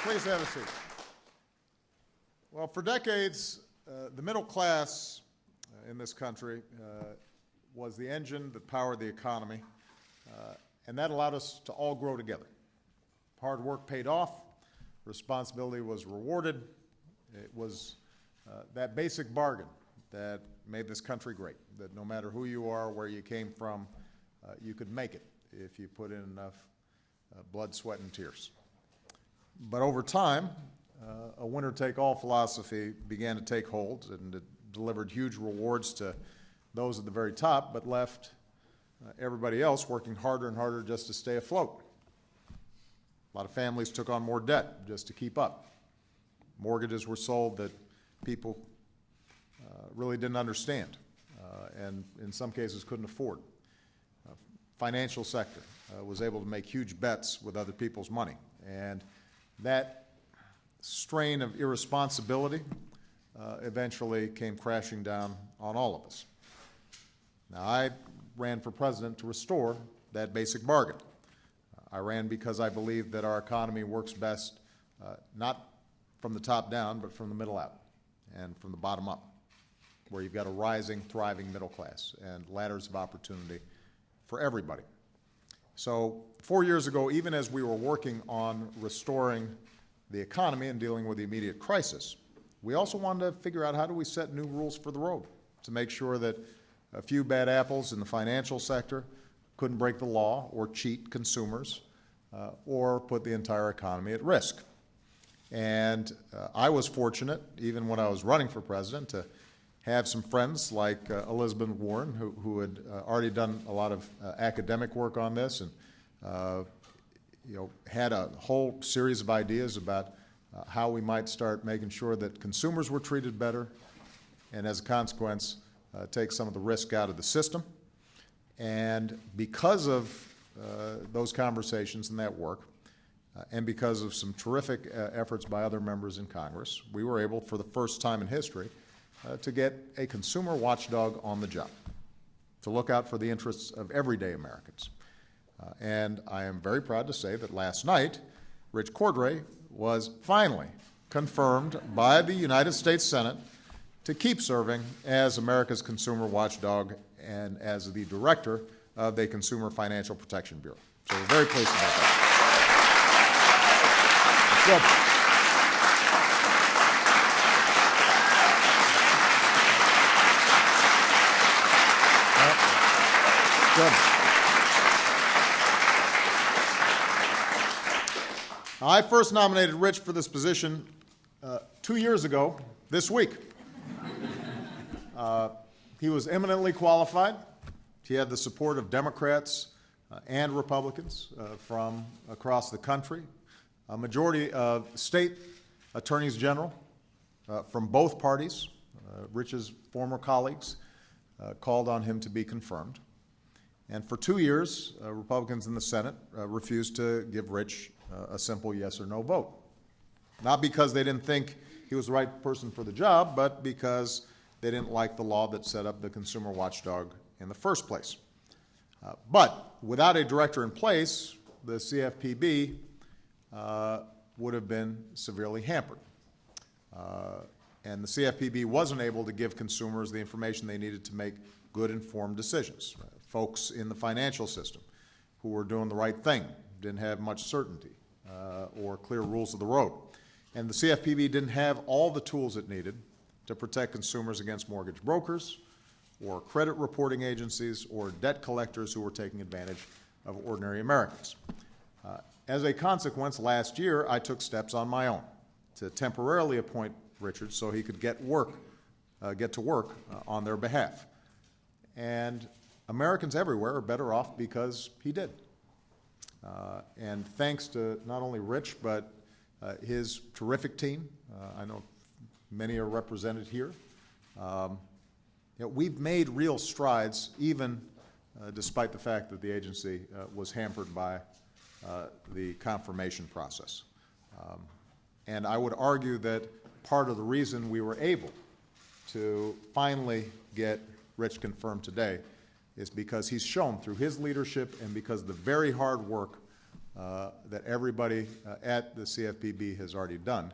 Please have a seat. Well, for decades, the middle class in this country was the engine that powered the economy, and that allowed us to all grow together. Hard work paid off, responsibility was rewarded. It was that basic bargain that made this country great, that no matter who you are, where you came from, you could make it if you put in enough blood, sweat, and tears. But over time, a winner-take-all philosophy began to take hold, and it delivered huge rewards to those at the very top, but left everybody else working harder and harder just to stay afloat. A lot of families took on more debt just to keep up. Mortgages were sold that people really didn't understand and in some cases couldn't afford. Financial sector was able to make huge bets with other people's money, and that strain of irresponsibility eventually came crashing down on all of us. Now, I ran for president to restore that basic bargain. I ran because I believe that our economy works best not from the top down, but from the middle out and from the bottom up, where you've got a rising, thriving middle class and ladders of opportunity for everybody. So 4 years ago, even as we were working on restoring the economy and dealing with the immediate crisis, we also wanted to figure out how do we set new rules for the road to make sure that a few bad apples in the financial sector couldn't break the law or cheat consumers or put the entire economy at risk. And I was fortunate, even when I was running for president, to have some friends like Elizabeth Warren, who had already done a lot of academic work on this and had a whole series of ideas about how we might start making sure that consumers were treated better and, as a consequence, take some of the risk out of the system. And because of those conversations and that work, and because of some terrific efforts by other members in Congress, we were able, for the first time in history, to get a consumer watchdog on the job, to look out for the interests of everyday Americans. And I am very proud to say that last night, Richard Cordray was finally confirmed by the United States Senate to keep serving as America's consumer watchdog and as the director of the Consumer Financial Protection Bureau. So we're very pleased about that. Good. Good. I first nominated Rich for this position 2 years ago this week. He was eminently qualified. He had the support of Democrats and Republicans from across the country, a majority of state attorneys general from both parties. Rich's former colleagues called on him to be confirmed. And for 2 years, Republicans in the Senate refused to give Rich a simple yes or no vote. Not because they didn't think he was the right person for the job, but because they didn't like the law that set up the consumer watchdog in the first place. But without a director in place, the CFPB would have been severely hampered. And the CFPB wasn't able to give consumers the information they needed to make good, informed decisions. Folks in the financial system who were doing the right thing didn't have much certainty or clear rules of the road. And the CFPB didn't have all the tools it needed to protect consumers against mortgage brokers or credit reporting agencies or debt collectors who were taking advantage of ordinary Americans. As a consequence, last year I took steps on my own to temporarily appoint Richard so he could get to work on their behalf. And Americans everywhere are better off because he did. And thanks to not only Rich, but his terrific team, I know many are represented here, we've made real strides, even despite the fact that the agency was hampered by the confirmation process. And I would argue that part of the reason we were able to finally get Rich confirmed today is because he's shown through his leadership and because of the very hard work that everybody at the CFPB has already done,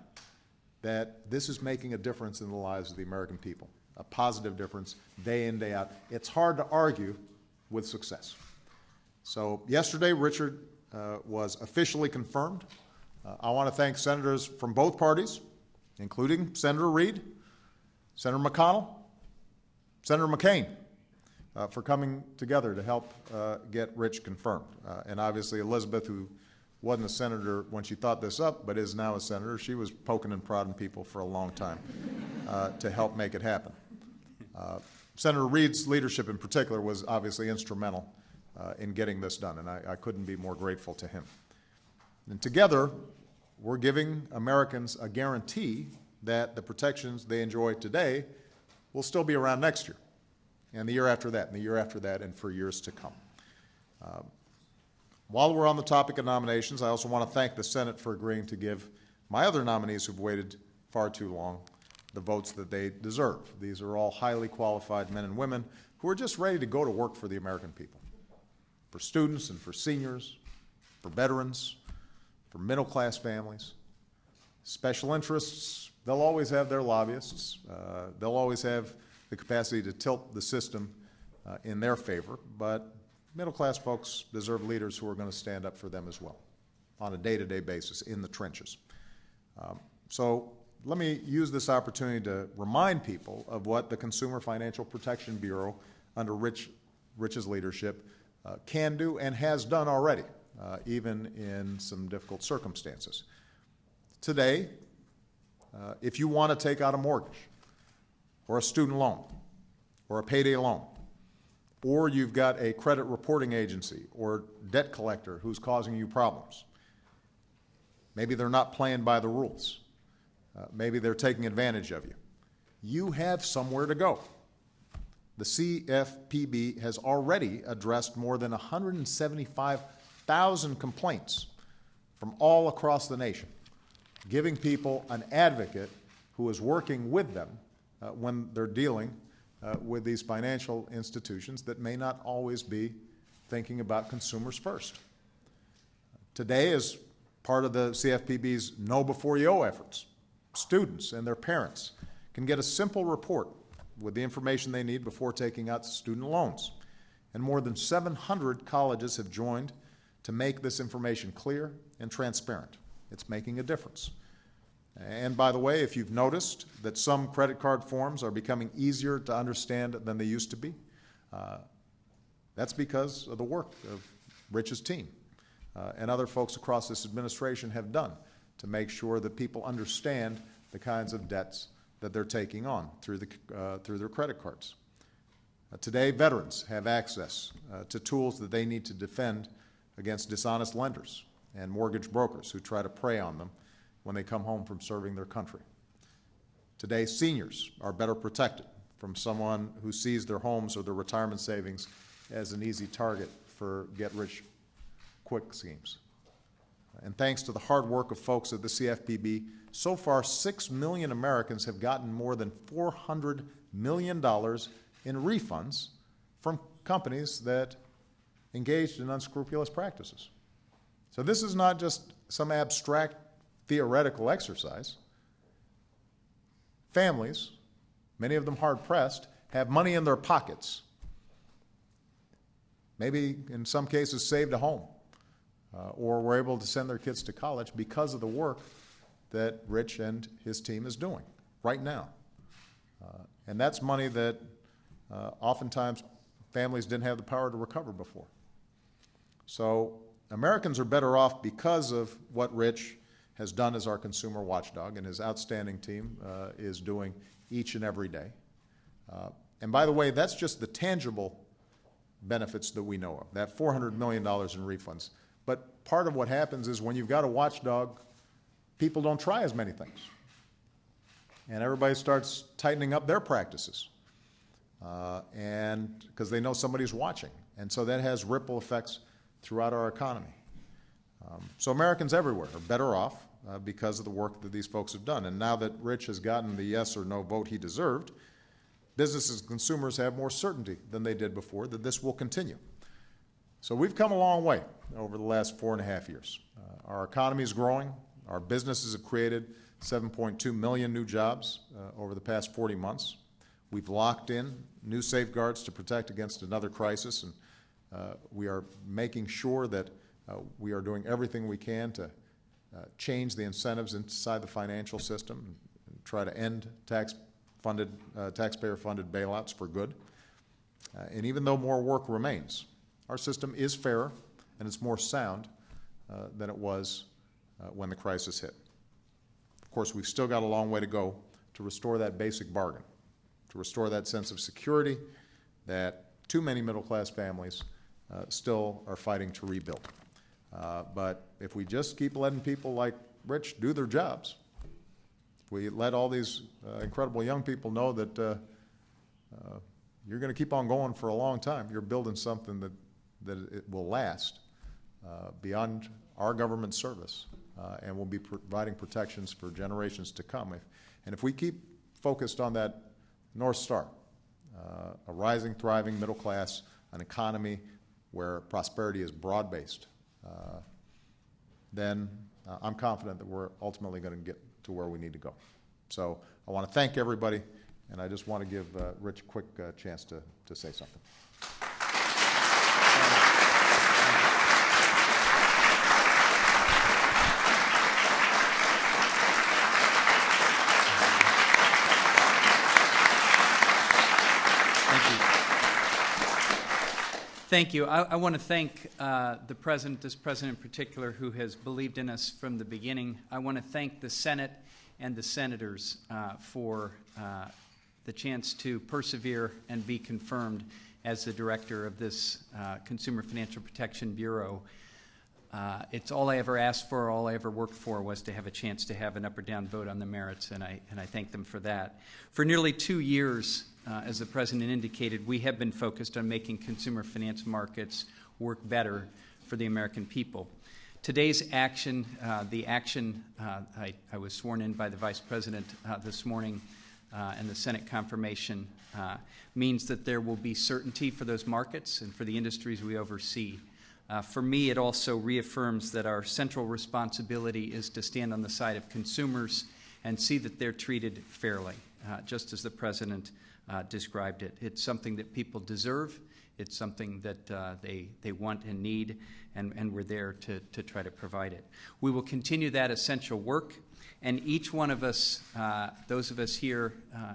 that this is making a difference in the lives of the American people, a positive difference day in, day out. It's hard to argue with success. So yesterday, Richard was officially confirmed. I want to thank senators from both parties, including Senator Reid, Senator McConnell, Senator McCain, for coming together to help get Rich confirmed. And obviously Elizabeth, who wasn't a senator when she thought this up, but is now a senator, she was poking and prodding people for a long time to help make it happen. Senator Reid's leadership in particular was obviously instrumental in getting this done, and I couldn't be more grateful to him. And together, we're giving Americans a guarantee that the protections they enjoy today will still be around next year, and the year after that, and the year after that, and for years to come. While we're on the topic of nominations, I also want to thank the Senate for agreeing to give my other nominees who've waited far too long the votes that they deserve. These are all highly qualified men and women who are just ready to go to work for the American people, for students and for seniors, for veterans, for middle-class families. Special interests, they'll always have their lobbyists. They'll always have the capacity to tilt the system in their favor, but middle-class folks deserve leaders who are going to stand up for them as well on a day-to-day basis in the trenches. So let me use this opportunity to remind people of what the Consumer Financial Protection Bureau under Rich's leadership can do and has done already, even in some difficult circumstances. Today, if you want to take out a mortgage or a student loan or a payday loan, or you've got a credit reporting agency or debt collector who's causing you problems, maybe they're not playing by the rules, maybe they're taking advantage of you, you have somewhere to go. The CFPB has already addressed more than 175,000 complaints from all across the nation, giving people an advocate who is working with them when they're dealing with these financial institutions that may not always be thinking about consumers first. Today, as part of the CFPB's Know Before You Owe efforts, students and their parents can get a simple report with the information they need before taking out student loans. And more than 700 colleges have joined to make this information clear and transparent. It's making a difference. And by the way, if you've noticed that some credit card forms are becoming easier to understand than they used to be, that's because of the work of Rich's team and other folks across this administration have done to make sure that people understand the kinds of debts that they're taking on through their credit cards. Today, veterans have access to tools that they need to defend against dishonest lenders and mortgage brokers who try to prey on them when they come home from serving their country. Today, seniors are better protected from someone who sees their homes or their retirement savings as an easy target for get-rich-quick schemes. And thanks to the hard work of folks at the CFPB, so far 6 million Americans have gotten more than $400 million in refunds from companies that engaged in unscrupulous practices. So this is not just some abstract theoretical exercise. Families, many of them hard-pressed, have money in their pockets, maybe in some cases saved a home, or were able to send their kids to college because of the work that Rich and his team is doing right now. And that's money that oftentimes families didn't have the power to recover before. So Americans are better off because of what Rich has done as our consumer watchdog, and his outstanding team is doing each and every day. And by the way, that's just the tangible benefits that we know of, that $400 million in refunds. But part of what happens is when you've got a watchdog, people don't try as many things. And everybody starts tightening up their practices, and because they know somebody's watching. And so that has ripple effects throughout our economy. So Americans everywhere are better off because of the work that these folks have done. And now that Rich has gotten the yes or no vote he deserved, businesses and consumers have more certainty than they did before that this will continue. So we've come a long way over the last 4.5 years. Our economy is growing. Our businesses have created 7.2 million new jobs over the past 40 months. We've locked in new safeguards to protect against another crisis, and we are making sure that we are doing everything we can to change the incentives inside the financial system and try to end taxpayer-funded bailouts for good. And even though more work remains, our system is fairer and it's more sound than it was when the crisis hit. Of course, we've still got a long way to go to restore that basic bargain, to restore that sense of security that too many middle-class families still are fighting to rebuild. But if we just keep letting people like Rich do their jobs, if we let all these incredible young people know that you're going to keep on going for a long time, you're building something that it will last beyond our government service and will be providing protections for generations to come. And if we keep focused on that North Star, a rising, thriving middle class, an economy where prosperity is broad-based, then I'm confident that we're ultimately going to get to where we need to go. So I want to thank everybody, and I just want to give Rich a quick chance to say something. Thank you. I want to thank the President, this President in particular, who has believed in us from the beginning. I want to thank the Senate and the Senators for the chance to persevere and be confirmed as the director of this Consumer Financial Protection Bureau. It's all I ever asked for, all I ever worked for, was to have a chance to have an up or down vote on the merits, and I thank them for that. For nearly 2 years, as the President indicated, we have been focused on making consumer finance markets work better for the American people. Today's action, I was sworn in by the Vice President this morning, and the Senate confirmation means that there will be certainty for those markets and for the industries we oversee. For me, it also reaffirms that our central responsibility is to stand on the side of consumers and see that they're treated fairly, just as the President described it. It's something that people deserve. It's something that they want and need, and we're there to try to provide it. We will continue that essential work, and each one of us, those of us here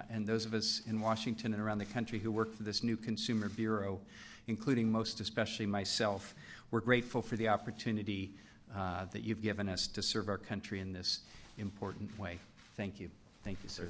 and those of us in Washington and around the country who work for this new Consumer Bureau, including most especially myself, we're grateful for the opportunity that you've given us to serve our country in this important way. Thank you. Thank you, sir.